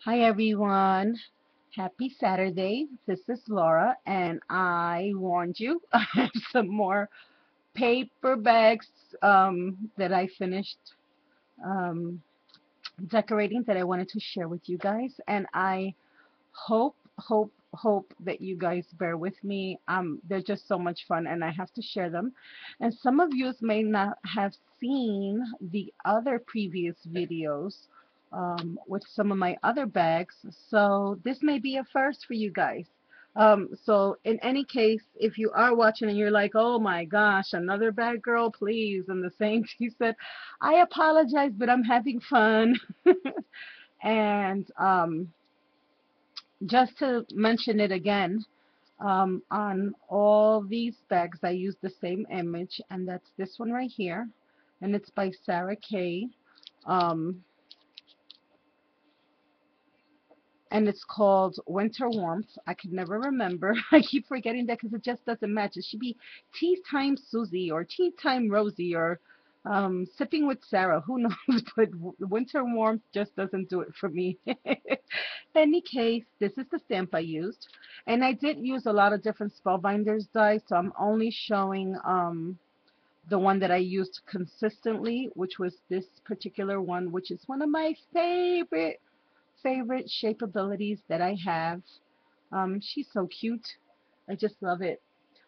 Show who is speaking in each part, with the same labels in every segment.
Speaker 1: Hi everyone. Happy Saturday. This is Laura and I warned you I have some more paper bags that I finished um, decorating that I wanted to share with you guys, and I hope that you guys bear with me. They're just so much fun and I have to share them. And some of you may not have seen the other previous videos with some of my other bags, so this may be a first for you guys. So in any case, if you are watching and you're like, oh my gosh, another bag girl, please, and the same she said, I apologize, but I'm having fun. And just to mention it again, on all these bags, I use the same image, and that's this one right here, and it's by Sarah Kay, um, and it's called Winter Warmth. I could never remember. I keep forgetting that because it just doesn't match. It should be Tea Time Susie or Tea Time Rosie or Sipping with Sarah. Who knows? But Winter Warmth just doesn't do it for me. Any case, this is the stamp I used, and I did use a lot of different spellbinders dies, so I'm only showing the one that I used consistently, which was this particular one, which is one of my favorite shape abilities that I have. She's so cute. I just love it.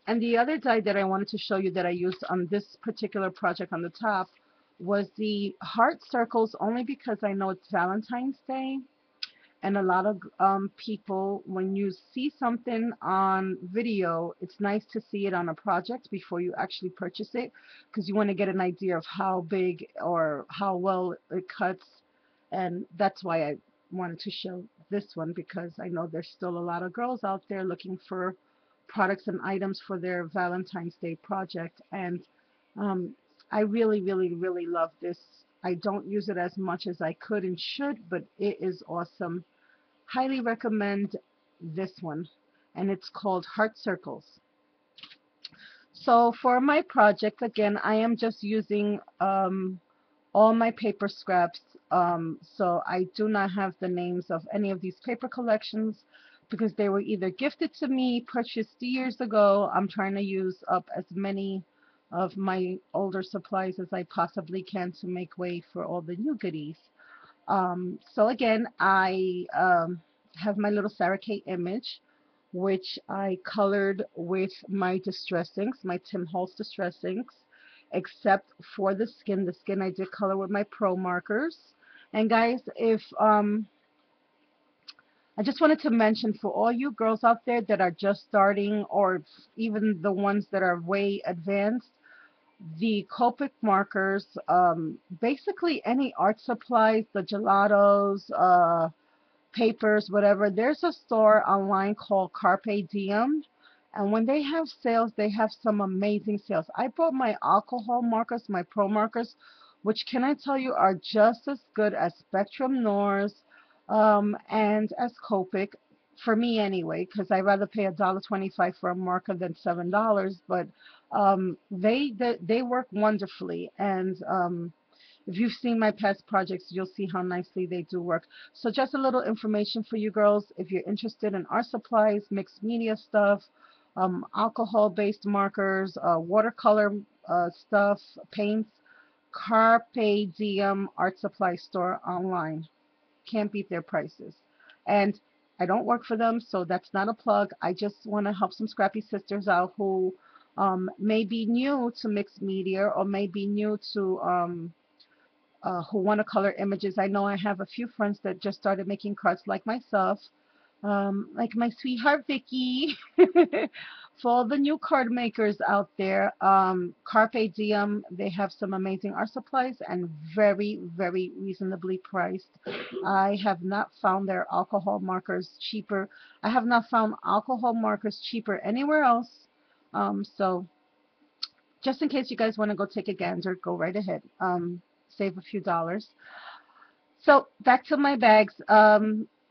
Speaker 1: And the other die that I wanted to show you that I used on this particular project on the top was the heart circles, only because I know it's Valentine's Day. And a lot of people, when you see something on video, it's nice to see it on a project before you actually purchase it, because you want to get an idea of how big or how well it cuts. And that's why I wanted to show this one, because I know there's still a lot of girls out there looking for products and items for their Valentine's Day project. And um, I really love this. I don't use it as much as I could and should, but it is awesome. Highly recommend this one, and it's called Heart Circles. So for my project, again, I am just using all my paper scraps. So I do not have the names of any of these paper collections because they were either gifted to me, purchased years ago. I'm trying to use up as many of my older supplies as I possibly can to make way for all the new goodies. So again, I have my little Sarah Kate image, which I colored with my Distress inks, my Tim Holtz Distress inks, except for the skin. The skin I did color with my Pro markers. And guys, if I just wanted to mention for all you girls out there that are just starting, or even the ones that are way advanced, the Copic markers, basically any art supplies, the gelatos, papers, whatever. There's a store online called Carpe Diem, and when they have sales, they have some amazing sales. I bought my alcohol markers, my Pro markers, which can I tell you are just as good as Spectrum Noir's and as Copic, for me anyway, because I rather pay $1.25 for a marker than $7. But they work wonderfully, and if you've seen my past projects, you'll see how nicely they do work. So just a little information for you girls. If you're interested in art supplies, mixed media stuff, alcohol-based markers, watercolor stuff, paints, Carpe Diem Art Supply Store online. Can't beat their prices. And I don't work for them, so that's not a plug. I just want to help some scrappy sisters out who may be new to mixed media or may be new to who want to color images. I know I have a few friends that just started making cards like myself, like my sweetheart Vicky. For all the new card makers out there, Carpe Diem, they have some amazing art supplies and very reasonably priced. I have not found their alcohol markers cheaper. I have not found alcohol markers cheaper anywhere else. So just in case you guys want to go take a gander, go right ahead. Save a few dollars. So back to my bags.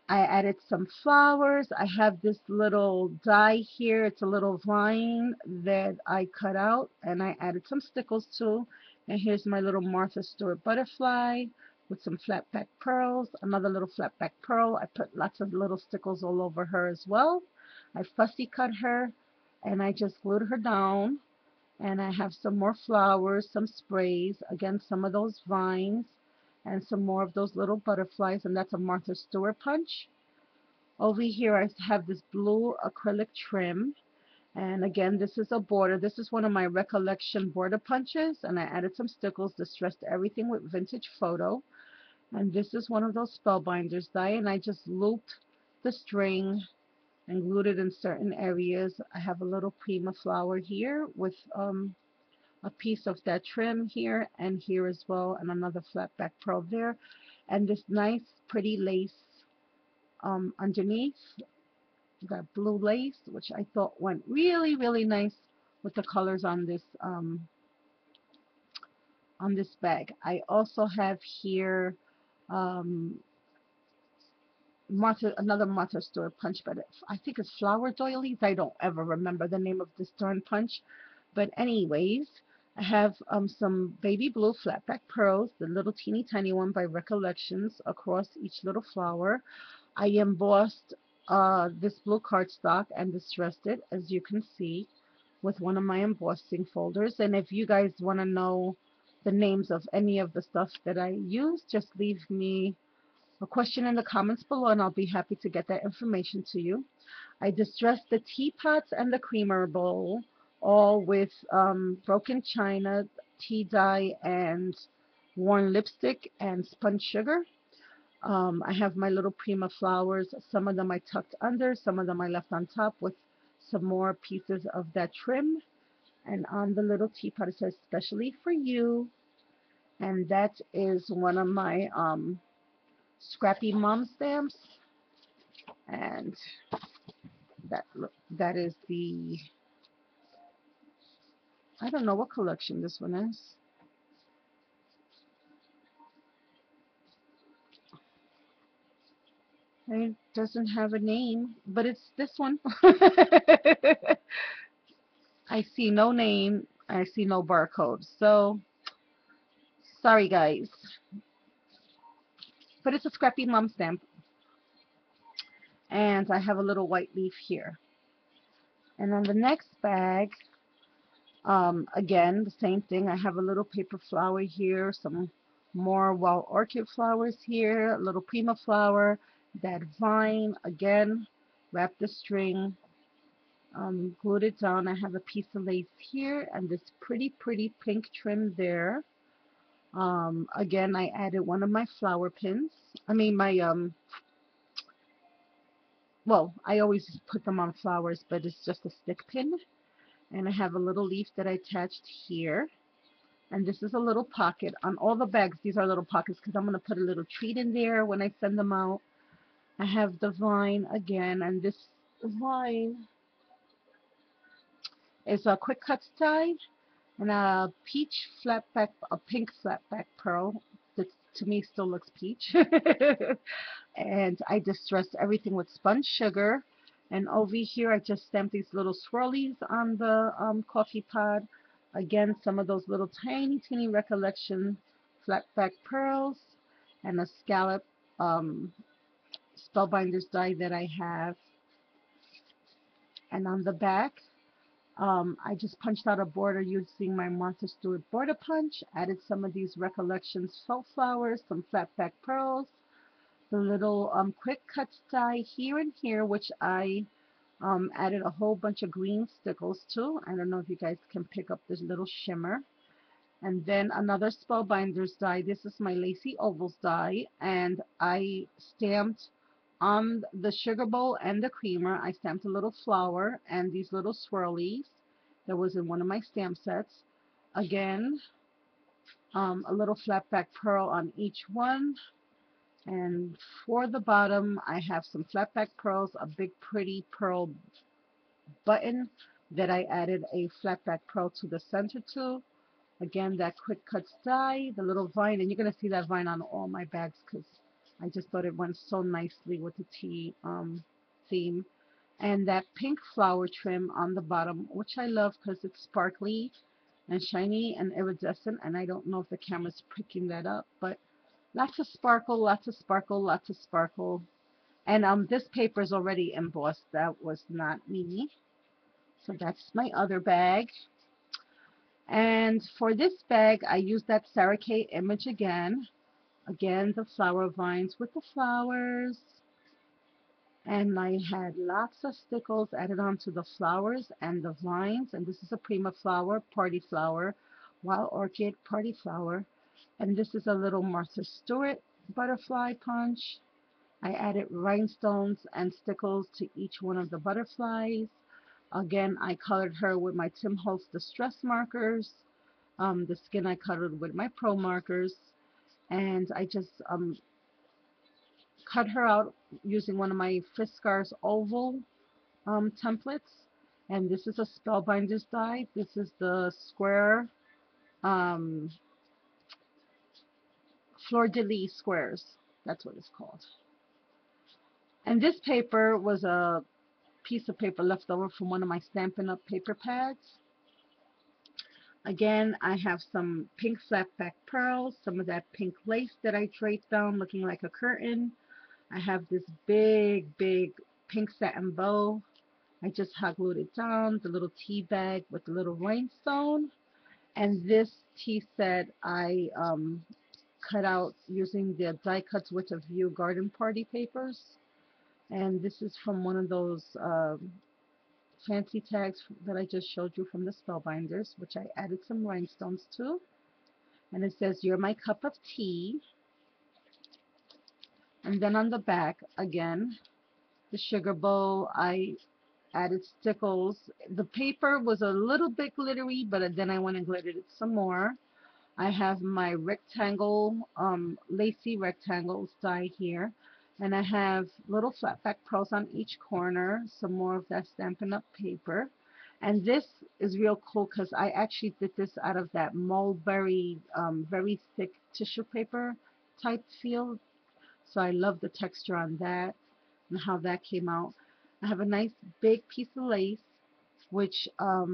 Speaker 1: I added some flowers. I have this little die here. It's a little vine that I cut out, and I added some stickles too. And here's my little Martha Stewart butterfly. with some flat back pearls, another little flat back pearl. I put lots of little stickles all over her as well. I fussy cut her and I just glued her down. And I have some more flowers, some sprays, again, some of those vines, and some more of those little butterflies, and that's a Martha Stewart punch. Over here I have this blue acrylic trim, and again, this is a border. This is one of my recollection border punches, and I added some stickles, distressed everything with vintage photo. And this is one of those spellbinders die, and I just looped the string and glued it in certain areas. I have a little prima flower here with a piece of that trim here and here as well, and another flat back pearl there, and this nice pretty lace underneath, that blue lace, which I thought went really, really nice with the colors on this bag. I also have here um, another Martha Stewart punch, but I think it's flower doilies. I don't ever remember the name of this darn punch. But anyways, I have some baby blue flatback pearls, the little teeny tiny one by Recollections, across each little flower. I embossed this blue cardstock and distressed it, as you can see, with one of my embossing folders. And if you guys want to know the names of any of the stuff that I use, just leave me a question in the comments below and I'll be happy to get that information to you. I distressed the teapots and the creamer bowl all with broken china, tea dye, and worn lipstick and spun sugar. I have my little prima flowers. Some of them I tucked under, some of them I left on top with some more pieces of that trim. And on the little teapot it says, "Specially for you." And that is one of my Scrappy Mom stamps. And that that is the, I don't know what collection this one is. It doesn't have a name, but it's this one. I see no name. I see no barcode. So, sorry guys. But it's a Scrappy Mom stamp. And I have a little white leaf here. And on the next bag, again, the same thing. I have a little paper flower here, some more wild orchid flowers here, a little prima flower, that vine, again, wrap the string, glued it down. I have a piece of lace here and this pretty, pretty pink trim there. Again, I added one of my flower pins. I mean, well, I always put them on flowers, but it's just a stick pin. And I have a little leaf that I attached here. And this is a little pocket. On all the bags, these are little pockets because I'm going to put a little treat in there when I send them out. I have the vine again, and this vine is a quick cut die and a peach flatback, a pink flatback pearl that to me still looks peach. And I distressed everything with spun sugar. And over here, I just stamped these little swirlies on the coffee pod. Again, some of those little tiny, teeny Recollection flatback pearls and a scallop spellbinders die that I have. And on the back, I just punched out a border using my Martha Stewart border punch, added some of these Recollections felt flowers, some flatback pearls, the little quick cut die here and here, which I added a whole bunch of green stickles to. I don't know if you guys can pick up this little shimmer. And then another Spellbinders die. This is my Lacy Ovals die, and I stamped on the sugar bowl and the creamer. I stamped a little flower and these little swirlies that was in one of my stamp sets. Again, a little flatback pearl on each one. And for the bottom, I have some flatback pearls, a big pretty pearl button that I added a flatback pearl to the center to. Again, that quick cuts die, the little vine, and you're going to see that vine on all my bags because I just thought it went so nicely with the tea theme. And that pink flower trim on the bottom, which I love because it's sparkly and shiny and iridescent, and I don't know if the camera's picking that up, but Lots of sparkle, lots of sparkle, lots of sparkle. And this paper is already embossed. That was not me. So that's my other bag. And for this bag, I used that Sarah Kay image again. Again, the flower vines with the flowers. And I had lots of stickles added onto the flowers and the vines. And this is a prima flower, party flower, wild orchid, party flower. And this is a little Martha Stewart butterfly punch. I added rhinestones and stickles to each one of the butterflies. Again, I colored her with my Tim Holtz Distress markers. The skin I colored with my Pro markers. And I just cut her out using one of my Fiskars oval templates. And this is a Spellbinders die. This is the square um, fleur de lis squares. That's what it's called. And this paper was a piece of paper left over from one of my Stampin' Up! Paper pads. Again, I have some pink flat back pearls, some of that pink lace that I draped down looking like a curtain. I have this big, big pink satin bow. I just hot glued it down, the little tea bag with the little rhinestone. And this tea set I cut out using the die cuts with a view garden party papers. And this is from one of those fancy tags that I just showed you from the Spellbinders, which I added some rhinestones to. And it says, "You're my cup of tea." And then on the back, again, the sugar bowl, I added stickles. The paper was a little bit glittery, but then I went and glittered it some more. I have my rectangle, lacy rectangles die here. And I have little flat back pearls on each corner, some more of that Stampin' Up! Paper. And this is real cool because I actually did this out of that mulberry, very thick tissue paper type feel. So I love the texture on that and how that came out. I have a nice big piece of lace, which I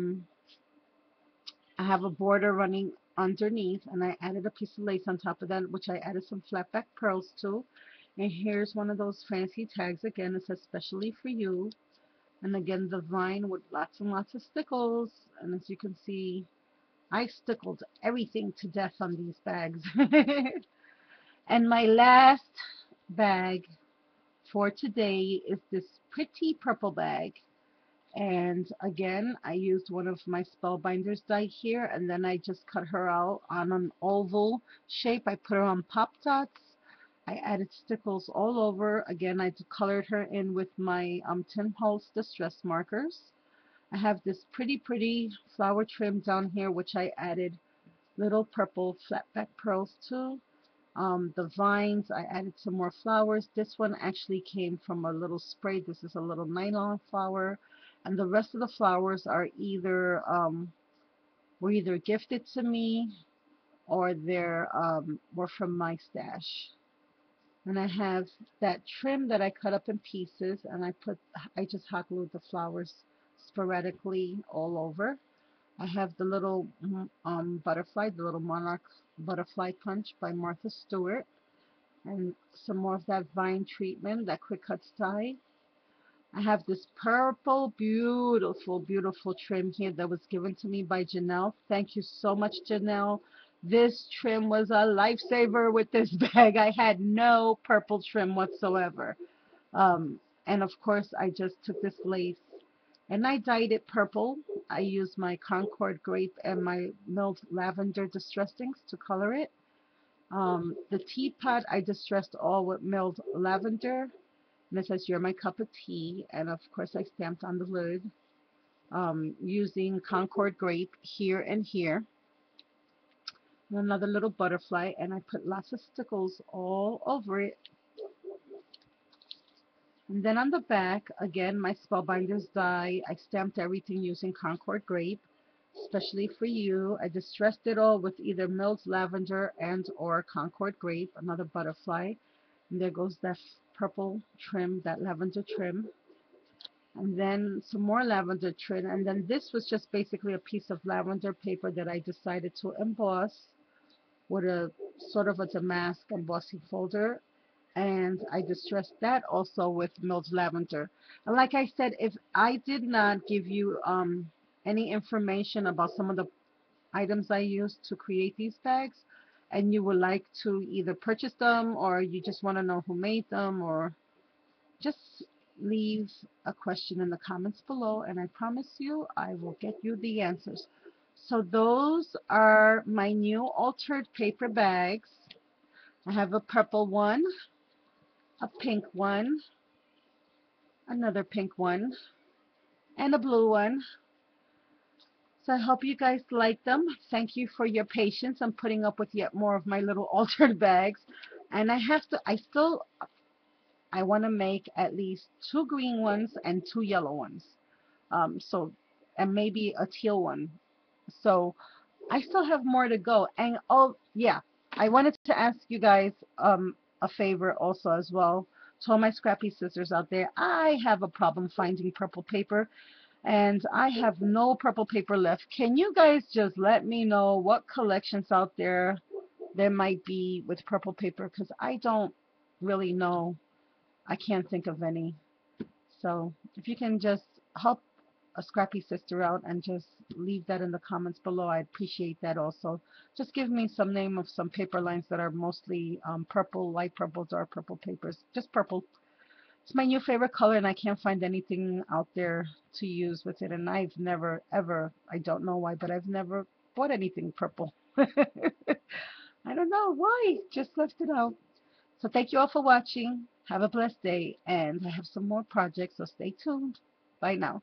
Speaker 1: have a border running underneath, and I added a piece of lace on top of that, which I added some flat back pearls to. And here's one of those fancy tags again. It says "Specially for You." And again, the vine with lots and lots of stickles. And as you can see, I stickled everything to death on these bags. And my last bag for today is this pretty purple bag. And again, I used one of my Spellbinders die here, and then I just cut her out on an oval shape. I put her on pop dots. I added stickles all over. Again, I colored her in with my Tim Holtz Distress markers. I have this pretty flower trim down here, which I added little purple flat back pearls to. The vines, I added some more flowers. This one actually came from a little spray. This is a little nylon flower. And the rest of the flowers are either were either gifted to me or they're were from my stash. And I have that trim that I cut up in pieces, and I just hot glued the flowers sporadically all over. I have the little butterfly, the little monarch butterfly punch by Martha Stewart, and some more of that vine treatment, that quick cut dye. I have this purple, beautiful trim here that was given to me by Janelle. Thank you so much, Janelle. This trim was a lifesaver with this bag. I had no purple trim whatsoever. And of course, I just took this lace and I dyed it purple. I used my Concord grape and my milled lavender distress inks to color it. The teapot I distressed all with milled lavender, and it says "You're my cup of tea," and of course I stamped on the lid using Concord grape here and here. And another little butterfly, and I put lots of stickles all over it. And then on the back, again, my Spellbinders die. I stamped everything using Concord grape, especially for you. I distressed it all with either milled lavender and or Concord grape, another butterfly. And there goes that purple trim, that lavender trim. And then some more lavender trim. And then this was just basically a piece of lavender paper that I decided to emboss with a sort of a damask embossing folder, and I distressed that also with milled lavender. And like I said, if I did not give you any information about some of the items I used to create these bags, and you would like to either purchase them or you just want to know who made them, or just leave a question in the comments below, and I promise you I will get you the answers. So those are my new altered paper bags. I have a purple one, a pink one, another pink one, and a blue one. So I hope you guys like them. Thank you for your patience. I'm putting up with yet more of my little altered bags. And I want to make at least two green ones and two yellow ones. And maybe a teal one. So I still have more to go. And oh yeah, I wanted to ask you guys a favor also as well. To all my scrappy sisters out there, I have a problem finding purple paper, and I have no purple paper left. Can you guys just let me know what collections out there might be with purple paper? Because I don't really know. I can't think of any. So if you can just help a scrappy sister out and just leave that in the comments below, I'd appreciate that also. Just give me some name of some paper lines that are mostly purple, light purple, dark purple papers. Just purple. It's my new favorite color, and I can't find anything out there to use with it. And I've never, ever, I don't know why, but I've never bought anything purple. I don't know why. Just left it out. So thank you all for watching. Have a blessed day. And I have some more projects, so stay tuned. Bye now.